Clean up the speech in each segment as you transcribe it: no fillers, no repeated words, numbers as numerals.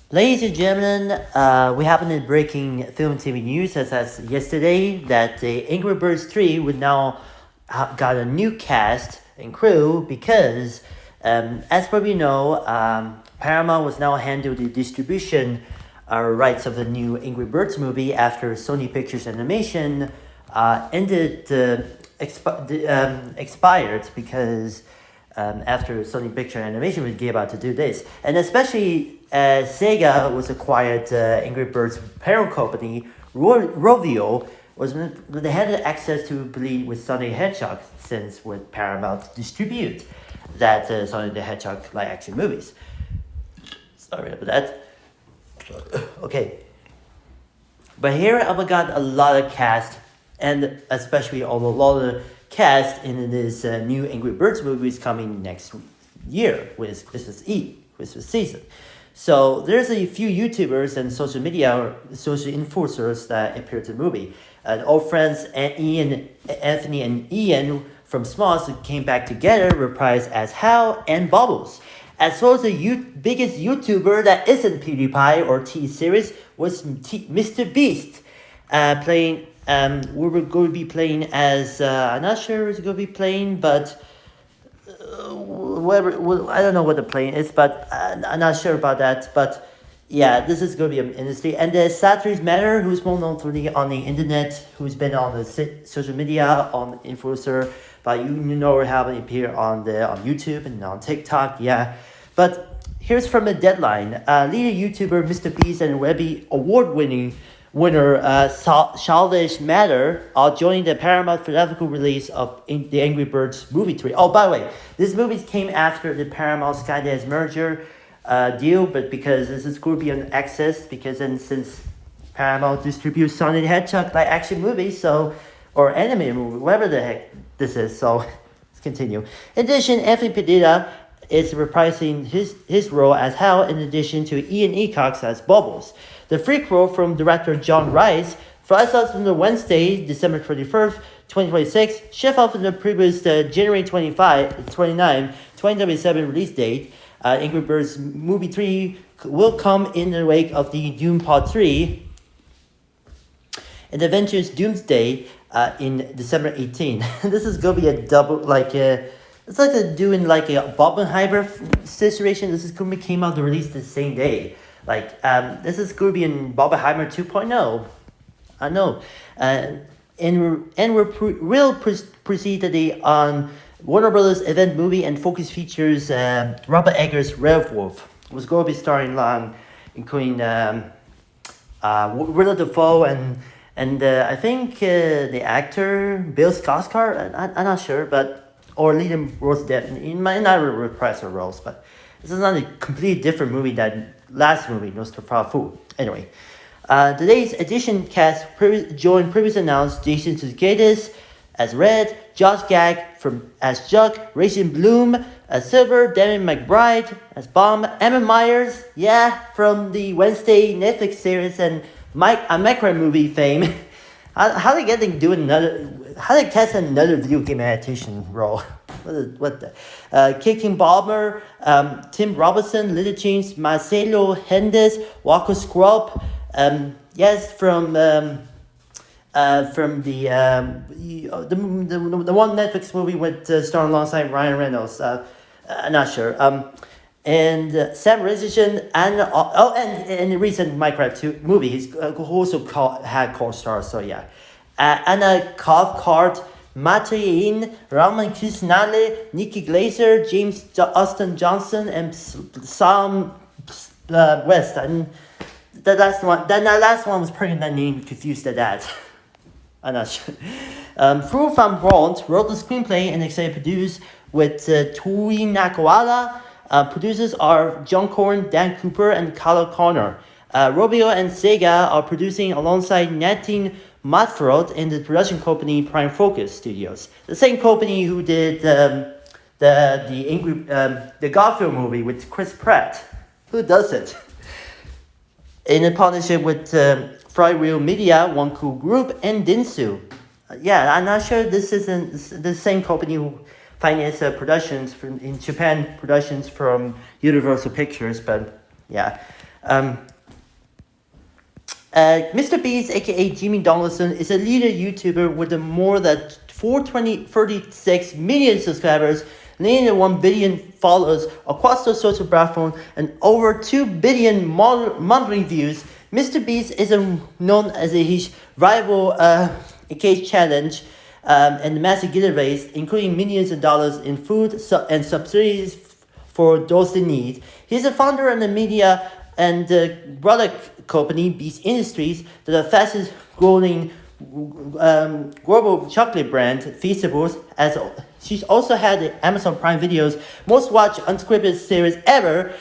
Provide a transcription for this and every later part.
Ladies and gentlemen, we happen in breaking film and TV news as yesterday that the Angry Birds 3 would now got a new cast and crew because, as probably know, Paramount was now handled the distribution rights of the new Angry Birds movie after Sony Pictures Animation expired because after Sony Picture Animation was about to do this. And especially Sega was acquired Angry Birds parent company, Rovio, they had access to Bleed with Sonic the Hedgehog since with Paramount distribute that Sonic the Hedgehog live action movies. Sorry about that. Okay. But here I've got a lot of cast and especially a lot of cast in this new Angry Birds movies coming next year with Christmas season. So there's a few YouTubers and social media social influencers that appear to the movie. Old friends Anthony and Ian from Smalls came back together, reprised as Hal and Bubbles. As well as the biggest YouTuber that isn't PewDiePie or T-Series was Mr. Beast, playing. We were going to be playing as I'm not sure who's going to be playing, but whatever. Well, I don't know what the playing is, but I'm not sure about that. But yeah, this is going to be an industry. And there's Saturday's Matter, who's more known on the internet, who's been on the social media, on influencer, but you know how they appear on YouTube and on TikTok. Yeah, but here's from a deadline. Leading YouTuber Mr. Beast and Webby award-winning winner Childish Matter are joining the Paramount theatrical release of the Angry Birds movie 3. Oh, by the way, this movie came after the Paramount Skydance merger deal, but because this is going to be on Access, because then since Paramount distributes Sonic the Hedgehog like action movies, so or anime movie, whatever the heck this is. So let's continue. In addition, Anthony Padilla is reprising his role as Hal in addition to Ian Eacox as Bubbles. The prequel from director John Rice flies out from the Wednesday, December 21st, 2026, shift off from the previous January 29, 2027 release date. Angry Birds Movie 3 will come in the wake of the Doom Part 3 and Adventures Doomsday in December 18. This is going to be a double, it's like doing like a Barbenheimer situation. This is going to came out the release the same day. This is going to be in Barbenheimer 2.0. I know. We'll proceed today on Warner Brothers event movie and focus features Robert Eggers' Werewolf. It was going to be starring along, including Willem Dafoe and I think the actor Bill Skarsgård. I'm not sure, but or Liam Rose Depp. He might not reprise her roles, but this is not a completely different movie than last movie, Nosferatu. Anyway, today's edition cast joined previously announced Jason Sudeikis as Red, Josh Gad as Chuck, Rachel Bloom as Silver, Danny McBride as Bomb, Emma Myers, from the Wednesday Netflix series and Minecraft movie fame. How they getting doing another? How they cast another video game adaptation role? What the? Kicking Bomber, Tim Robinson, Little James, Marcelo Hendes, Walker Scrub. From the one Netflix movie with starring alongside Ryan Reynolds. I'm not sure. And Sam Richardson and the recent Minecraft 2 movie, he's who also had co-stars. So yeah, Anna Cathcart, Matthew Roman Krishnale, Nikki Glaser, James Austin Johnson, and Sam West. And the last one was pretty name confused at that. I'm not sure. Fru van Brandt wrote the screenplay and executive produced with Tui Nakawala. Producers are John Corn, Dan Cooper, and Kyle Connor. Robio and Sega are producing alongside Nadine Matford in the production company Prime Focus Studios, the same company who did the Garfield movie with Chris Pratt. Who does it? In a partnership with Flywheel Media, One Cool Group, and Dentsu. I'm not sure this isn't the same company who financed productions in Japan, productions from Universal Pictures, but yeah. Mr. Beast, aka Jimmy Donaldson, is a leader YouTuber with more than 436 million subscribers, nearly 1 billion followers across the social platform, and over 2 billion monthly views. Mr. Beast is known as his rival Cage Challenge and the massive giveaways, including millions of dollars in food and subsidies for those in need. He's a founder of the media and product company Beast Industries, the fastest growing global chocolate brand Feastables. As she's also had the Amazon Prime Video's most watched unscripted series ever,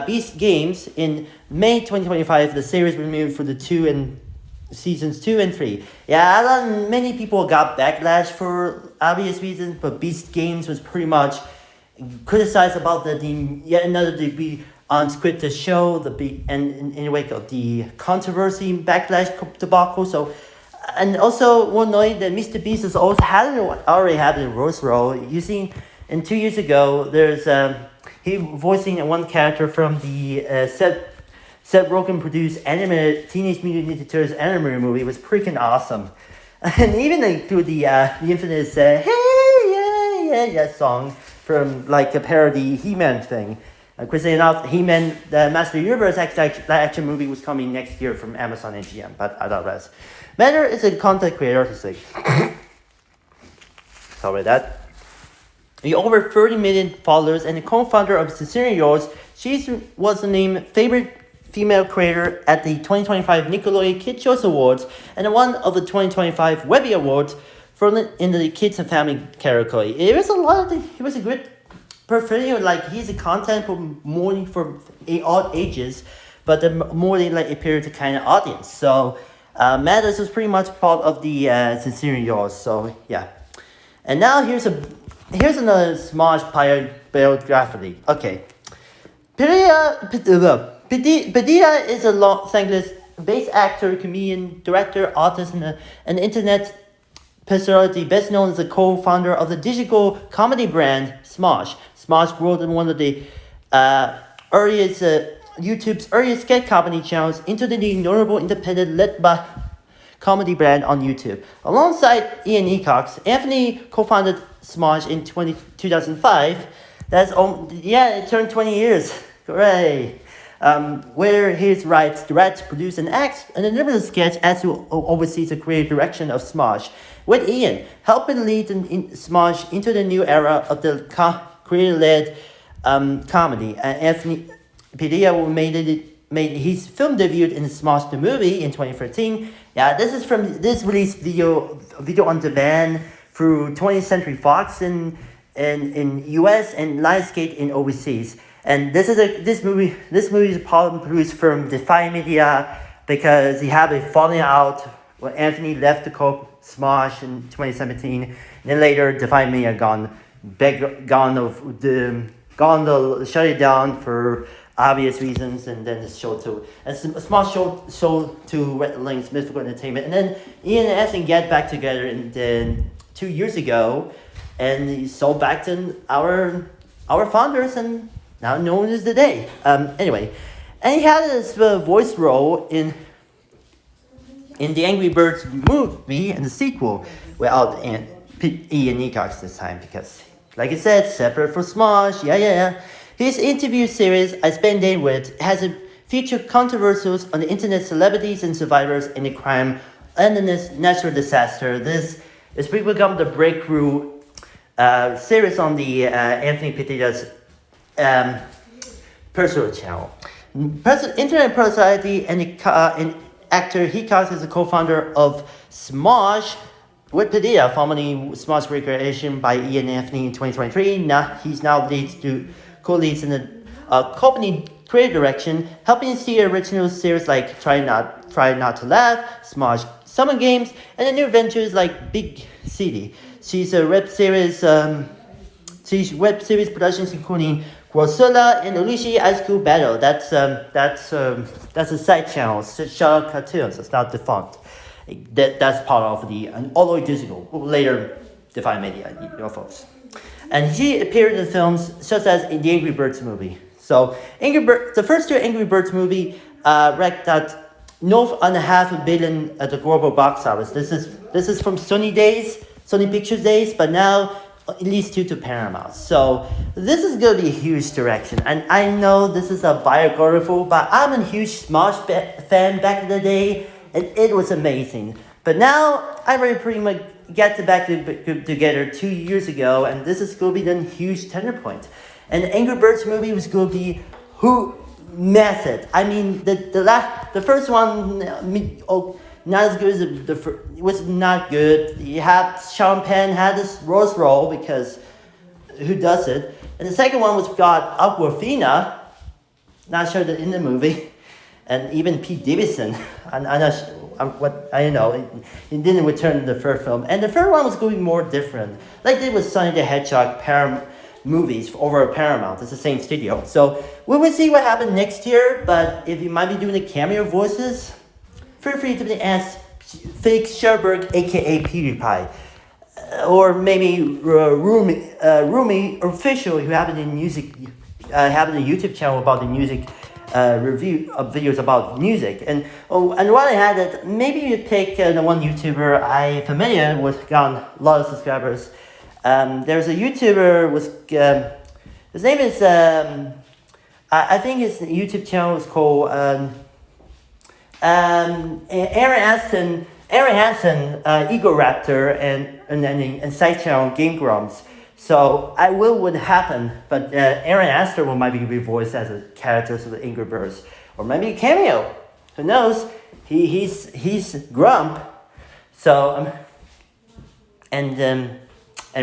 Beast Games. In May 2025, the series premiered for the seasons 2 and 3. Yeah, many people got backlash for obvious reasons, but Beast Games was pretty much criticized about yet another unscripted show, and in the wake of the controversy backlash debacle. So, and also one note that Mr. Beast has also already had a voice role. You see, 2 years ago, there's he voicing one character from the Seth Rogen produced animated Teenage Mutant Ninja Turtles animated movie. It was freaking awesome, and even through the infamous "Hey yeah" song from like a parody He-Man thing. Crazy enough, He-Man, the Master Universe action movie was coming next year from Amazon and GM, but I digress. Matter is a content creator, artistic. Sorry that. With over 30 million followers and the co-founder of Sincerely Yours, she was named favorite female creator at the 2025 Nickelodeon Kid Choice Awards and one of the 2025 Webby Awards in the Kids and Family category. It was a good portfolio. Like, he's a content for all ages, but more than like appeal to kind of audience. So Matters was pretty much part of the Sincerely Yours. So yeah, and now here's another Smosh biography. Okay, Padilla is a Los Angeles-based actor, comedian, director, artist, and an internet personality, best known as the co-founder of the digital comedy brand Smosh. Smosh grew in one of the YouTube's earliest sketch comedy channels into the notable independent led by comedy brand on YouTube. Alongside Ian Ecox, Anthony co-founded Smosh in 2005. It turned 20 years. Hooray! Where he writes, directs, produces, and acts and delivers a sketch as he oversees the creative direction of Smosh. With Ian helping lead Smosh into the new era of the creator-led comedy. Anthony Padilla made his film debut in Smosh the Movie in 2013. Yeah, this released video on demand through 20th Century Fox in US and Lionsgate in overseas. And this movie is produced from Defy Media because he had a falling out when Anthony left the Smosh in 2017. And then later Defy Media gone to shut it down for obvious reasons, and then it's sold to Smosh sold to Red Links Mythical Entertainment, and then Ian and Anthony get back together, and then 2 years ago, and he sold back to our founders, and now known as The Day. Anyway, and he had his voice role in the Angry Birds movie and the sequel without Ian Ecox this time because, like I said, separate from Smosh. Yeah. His interview series, I Spend Day With, has featured controversies on the internet, celebrities and survivors in the crime and the natural disaster. This has become the breakthrough series on the Anthony Padilla's personal channel. Internet personality and actor Ecox is a co-founder of Smosh with Padilla, formerly Smosh Recreation by Ian Anthony in 2023. He's now co-leads in the company creative direction, helping steer original series like Try Not to Laugh, Smosh Summer Games, and the new ventures like Big City. She's web series productions including Godzilla and Onishi High School Battle. That's a side channel, Shadow Cartoons. It's not defunct. That's part of the although digital later Defy Media, folks. And she appeared in films such as in the Angry Birds movie. So the first two Angry Birds movie ranked at north and a half a billion at the global box office. This is from Sony Pictures days, but now at least due to Paramount. So this is gonna be a huge direction, and I know this is a biographical, but I'm a huge Smosh fan back in the day, and it was amazing. But now I already pretty much get together 2 years ago, and this is gonna be the huge turning point. And the Angry Birds movie was gonna be who method. I mean the first one, not as good as it was not good. You had Sean Penn had this Rose role because who does it? And the second one was got Awkwafina, not sure that in the movie, and even Pete Davidson. I'm not sure, I don't know. It didn't return in the first film, and the third one was going more different, like they was Sonic the Hedgehog movies over Paramount. It's the same studio, so we will see what happens next year. But if you might be doing the cameo voices, feel free to ask Felix Scherberg, aka PewDiePie, or maybe Rumi Official, who have a YouTube channel about the music review of videos about music. And while I had it, maybe you pick the one YouTuber I familiar with, got a lot of subscribers. There's a YouTuber with his name is I think his YouTube channel is called Aaron Hansen, Egoraptor, and side channel Game Grumps. So I will what happen, but Aaron Astor will might be voiced as a character of the Angry Birds, or maybe a cameo. Who knows? He's Grump. So and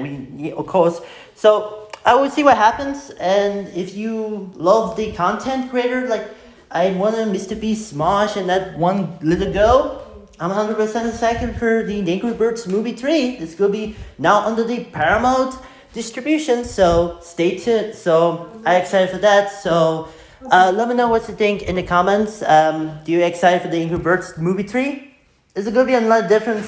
we of course. So I will see what happens, and if you love the content creator like I wanted Mr. Beast, Smosh, and that one little girl, I'm 100% excited for the Angry Birds movie 3. It's going to be now under the Paramount distribution, so stay tuned. So I'm excited for that. So let me know what you think in the comments. Do you excited for the Angry Birds movie 3? Is it going to be a lot different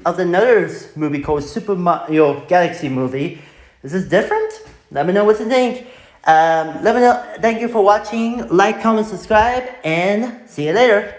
of another movie called Super Mario Galaxy movie? Is this different? Let me know what you think. Let me know. Thank you for watching. Like, comment, subscribe, and see you later.